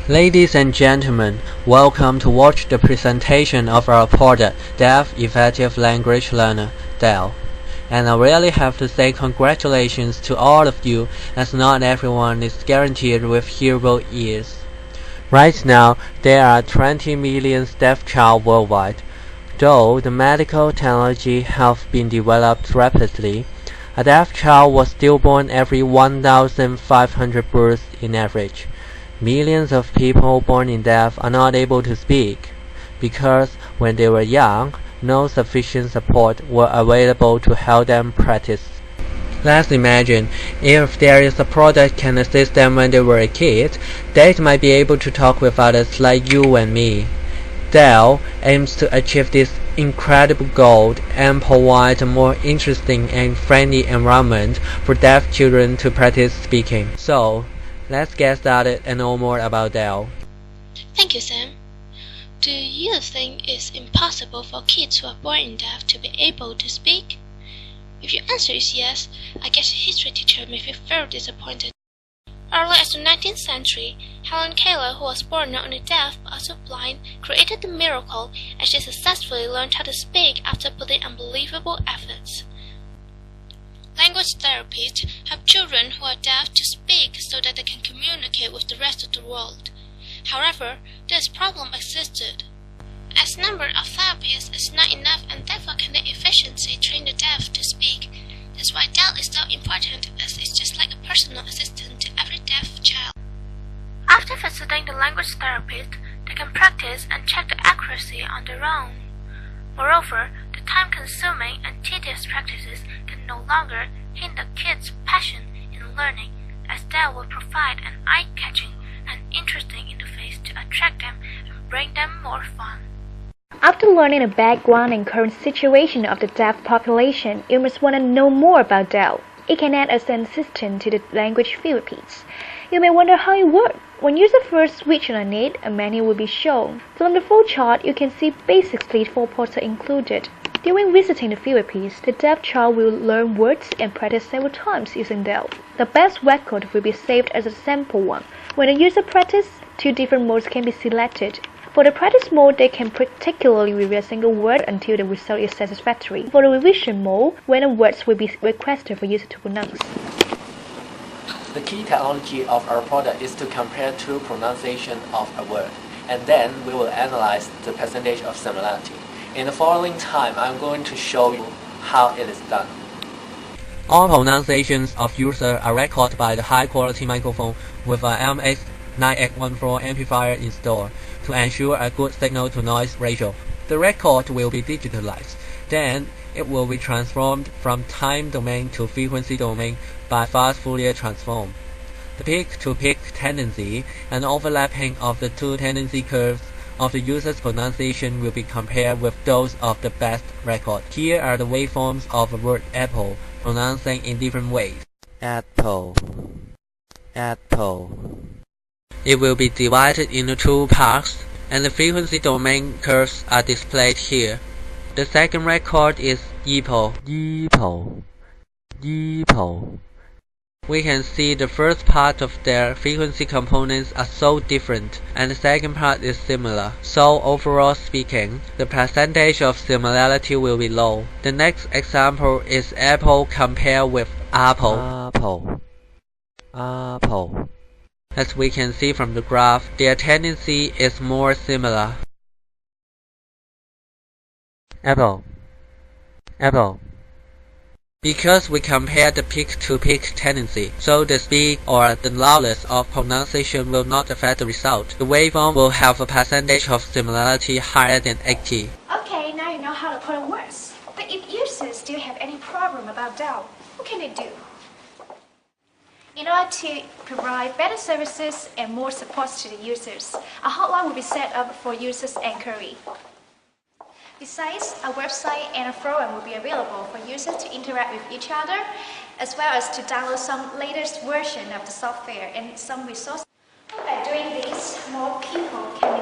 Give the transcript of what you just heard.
Ladies and gentlemen, welcome to watch the presentation of our product, Deaf Effective Language Learner, D.E.L.L. And I really have to say congratulations to all of you, as not everyone is guaranteed with hearable ears. Right now, there are 20 million deaf children worldwide. Though the medical technology have been developed rapidly, a deaf child was still born every 1,500 births in average. Millions of people born in deaf are not able to speak, because when they were young, no sufficient support were available to help them practice. Let's imagine if there is a product can assist them when they were a kid, they might be able to talk with others like you and me. D.E.L.L. aims to achieve this incredible goal and provide a more interesting and friendly environment for deaf children to practice speaking. So, let's get started and know more about D.E.L.L. Thank you, Sam. Do you think it's impossible for kids who are born deaf to be able to speak? If your answer is yes, I guess a history teacher may feel very disappointed. Early as the 19th century, Helen Keller, who was born not only deaf but also blind, created the miracle, and she successfully learned how to speak after putting unbelievable efforts. Language therapists help children who are deaf to speak so that they can communicate with the rest of the world. However, this problem existed, as number of therapists is not enough and therefore cannot efficiently train the deaf to speak. That's why D.E.L.L. is so important, as it's just like a personal assistant to every deaf child. After visiting the language therapist, they can practice and check the accuracy on their own. Moreover, the time-consuming and tedious practices can no longer hinder kids' passion in learning, as D.E.L.L. will provide an eye-catching and interesting interface to attract them and bring them more fun. After learning the background and current situation of the deaf population, you must want to know more about D.E.L.L. It can act as an assistant to the language therapists. You may wonder how it works. When users first switch on it, a menu will be shown. From the flowchart, you can see basically 4 parts are included. During visiting the therapist, the deaf child will learn words and practice several times using D.E.L.L. The best record will be saved as a sample one. When the user practices, 2 different modes can be selected. For the practice mode, they can particularly review a single word until the result is satisfactory. For the revision mode, when the words will be requested for user to pronounce. The key technology of our product is to compare 2 pronunciations of a word, and then we will analyze the percentage of similarity. In the following time, I'm going to show you how it is done. All pronunciations of user are recorded by the high-quality microphone with a MX9X14 amplifier installed to ensure a good signal-to-noise ratio. The record will be digitalized. Then, it will be transformed from time domain to frequency domain by fast Fourier transform. The peak-to-peak tendency and overlapping of the 2 tendency curves of the user's pronunciation will be compared with those of the best record. Here are the waveforms of the word apple, pronouncing in different ways. Apple. Apple. It will be divided into 2 parts, and the frequency domain curves are displayed here. The second record is Apple. We can see the first part of their frequency components are so different, and the second part is similar. So overall speaking, the percentage of similarity will be low. The next example is apple compared with apple. As we can see from the graph, their tendency is more similar. Apple. Because we compare the peak-to-peak tendency, so the speed or the loudness of pronunciation will not affect the result. The waveform will have a percentage of similarity higher than 80. Okay, now you know how the product works. But if users still have any problem about D.E.L.L, what can they do? In order to provide better services and more support to the users, a hotline will be set up for users' inquiry. Besides, a website and a forum will be available for users to interact with each other, as well as to download some latest version of the software and some resources. By doing this, more people can